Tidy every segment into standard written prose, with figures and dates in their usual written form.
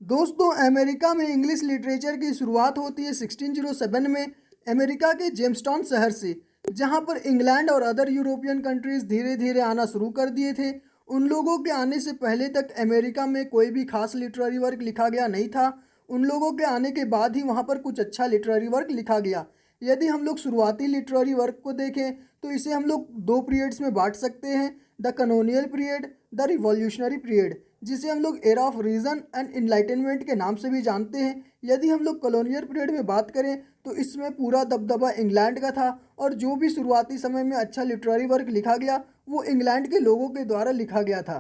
दोस्तों, अमेरिका में English literature की शुरुआत होती है 1607 में अमेरिका के जेम्सटाउन शहर से, जहां पर इंग्लैंड और अदर यूरोपियन कंट्रीज धीरे धीरे आना शुरू कर दिए थे। उन लोगों के आने से पहले तक अमेरिका में कोई भी खास लिटरेरी वर्क लिखा गया नहीं था। उन लोगों के आने के बाद ही वहां पर कुछ अच्छा लिटरेरी वर्क लिखा गया। यदि हम लोग शुरुआती लिटरेरी वर्क को देखें तो इसे हम लोग दो पीरियड्स में बांट सकते हैं, the colonial period, the revolutionary period, जिसे हम लोग era of reason and enlightenment के नाम से भी जानते हैं। यदि हम लोग कॉलोनियल पीरियड में बात करें तो इसमें पूरा दबदबा इंग्लैंड का था, और जो भी शुरुआती समय में अच्छा लिटरेरी वर्क लिखा गया वो इंग्लैंड के लोगों के द्वारा लिखा गया था।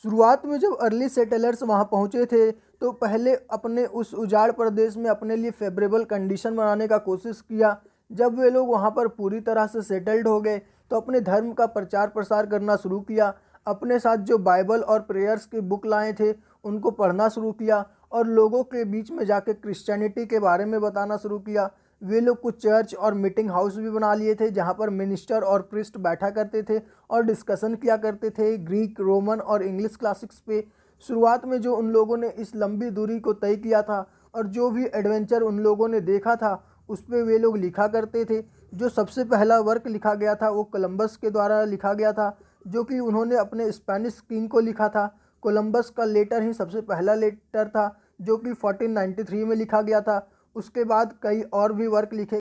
शुरुआत में जब अर्ली सेटलर्स वहाँ पहुँचे थे तो पहले अपने उस उजाड़ प्रदेश में अपने लिए फेवरेबल कंडीशन बनाने का कोशिश किया। जब वे लोग वहाँ पर पूरी तरह से सेटल्ड हो गए तो अपने धर्म का प्रचार प्रसार करना शुरू किया। अपने साथ जो बाइबल और प्रेयर्स की बुक लाए थे उनको पढ़ना शुरू किया और लोगों के बीच में जाके क्रिश्चियनिटी के बारे में बताना शुरू किया। वे लोग कुछ चर्च और मीटिंग हाउस भी बना लिए थे जहाँ पर मिनिस्टर और प्रिस्ट बैठा करते थे और डिस्कशन किया करते थे ग्रीक, रोमन और इंग्लिश क्लासिक्स पे। शुरुआत में जो उन लोगों ने इस लंबी दूरी को तय किया था और जो भी एडवेंचर उन लोगों ने देखा था उस पर वे लोग लिखा करते थे। जो सबसे पहला वर्क लिखा गया था वो कोलंबस के द्वारा लिखा गया था, जो कि उन्होंने अपने स्पेनिश किंग को लिखा था। कोलंबस का लेटर ही सबसे पहला लेटर था जो कि 1493 में लिखा गया था। उसके बाद कई और भी वर्क लिखे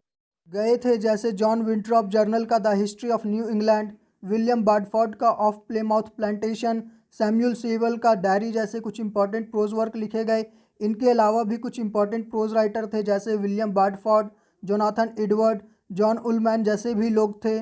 गए थे, जैसे जॉन विंट्रॉप जर्नल का the history of New England, William Bradford का of Plymouth plantation, Samuel Sewall का डायरी जैसे कुछ इंपॉर्टेंट प्रोज वर्क लिखे गए। इनके अलावा भी कुछ इंपॉर्टेंट प्रोज राइटर थे जैसे William Bradford, Jonathan Edward, John Woolman जैसे भी लोग थे।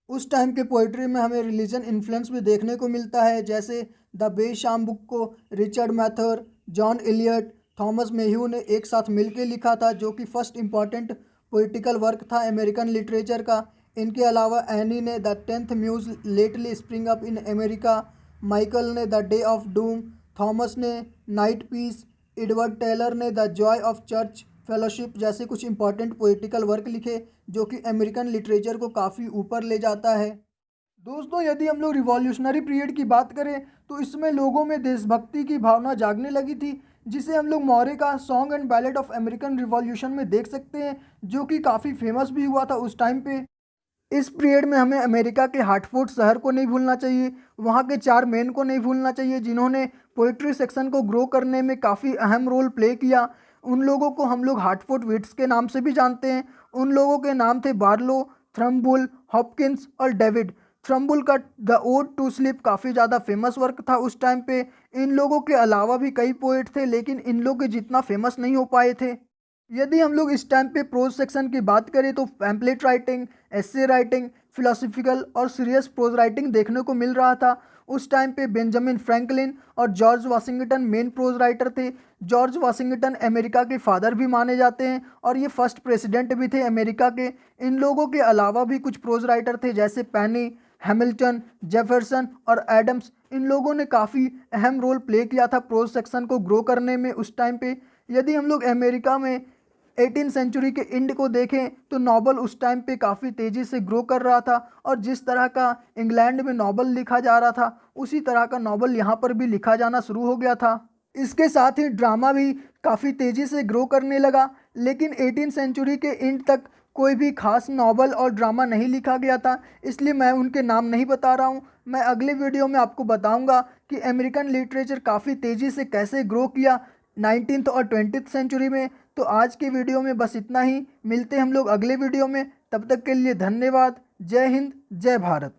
उस टाइम के पोइट्री में हमें रिलीजन इन्फ्लुएंस भी देखने को मिलता है, जैसे द बेशाम बुक को Richard Mather, John Eliot, Thomas Mayhew ने एक साथ मिलकर लिखा था, जो कि फर्स्ट इम्पॉर्टेंट पोइटिकल वर्क था अमेरिकन लिटरेचर का। इनके अलावा एनी ने the 10th muse lately sprung up in America, Michael ने the day of doom, Thomas ने नाइट पीस, एडवर्ड टेलर ने the joy of church fellowship जैसे कुछ इंपॉर्टेंट पोइटिकल वर्क लिखे, जो कि अमेरिकन लिटरेचर को काफ़ी ऊपर ले जाता है। दोस्तों, यदि हम लोग रिवॉल्यूशनरी पीरियड की बात करें तो इसमें लोगों में देशभक्ति की भावना जागने लगी थी, जिसे हम लोग मौर्य का song and ballad of American revolution में देख सकते हैं, जो कि काफ़ी फेमस भी हुआ था उस टाइम पे। इस पीरियड में हमें अमेरिका के हार्टफोर्ड शहर को नहीं भूलना चाहिए, वहाँ के चार मेन को नहीं भूलना चाहिए जिन्होंने पोइट्री सेक्शन को ग्रो करने में काफ़ी अहम रोल प्ले किया। उन लोगों को हम लोग हार्टफोर्ड विट्स के नाम से भी जानते हैं। उन लोगों के नाम थे बार्लो, थ्रम्बुल, हॉपकिंस और डेविड। थ्रम्बुल का द ओड टू स्लीप काफ़ी ज़्यादा फेमस वर्क था उस टाइम पे। इन लोगों के अलावा भी कई पोइट थे, लेकिन इन लोग के जितना फेमस नहीं हो पाए थे। यदि हम लोग इस टाइम पे प्रोज सेक्शन की बात करें तो पैम्पलेट राइटिंग, एस्से राइटिंग, फिलोसफिकल और सीरियस प्रोज राइटिंग देखने को मिल रहा था। उस टाइम पे बेंजामिन फ्रैंकलिन और George Washington main pros writer थे। जॉर्ज वाशिंगटन अमेरिका के फादर भी माने जाते हैं और ये फर्स्ट प्रेसिडेंट भी थे अमेरिका के। इन लोगों के अलावा भी कुछ प्रोज राइटर थे जैसे पेनी, हैमिल्टन, जेफरसन और एडम्स। इन लोगों ने काफ़ी अहम रोल प्ले किया था प्रोज सेक्शन को ग्रो करने में उस टाइम पे। यदि हम लोग अमेरिका में 18 सेंचुरी के एंड को देखें तो नॉवल उस टाइम पे काफ़ी तेज़ी से ग्रो कर रहा था, और जिस तरह का इंग्लैंड में नॉवल लिखा जा रहा था उसी तरह का नॉवल यहाँ पर भी लिखा जाना शुरू हो गया था। इसके साथ ही ड्रामा भी काफ़ी तेज़ी से ग्रो करने लगा, लेकिन 18 सेंचुरी के एंड तक कोई भी खास नॉवल और ड्रामा नहीं लिखा गया था, इसलिए मैं उनके नाम नहीं बता रहा हूँ। मैं अगले वीडियो में आपको बताऊँगा कि अमेरिकन लिटरेचर काफ़ी तेज़ी से कैसे ग्रो किया 19th और 20th सेंचुरी में। तो आज के वीडियो में बस इतना ही, मिलते हैं हम लोग अगले वीडियो में। तब तक के लिए धन्यवाद। जय हिंद, जय भारत।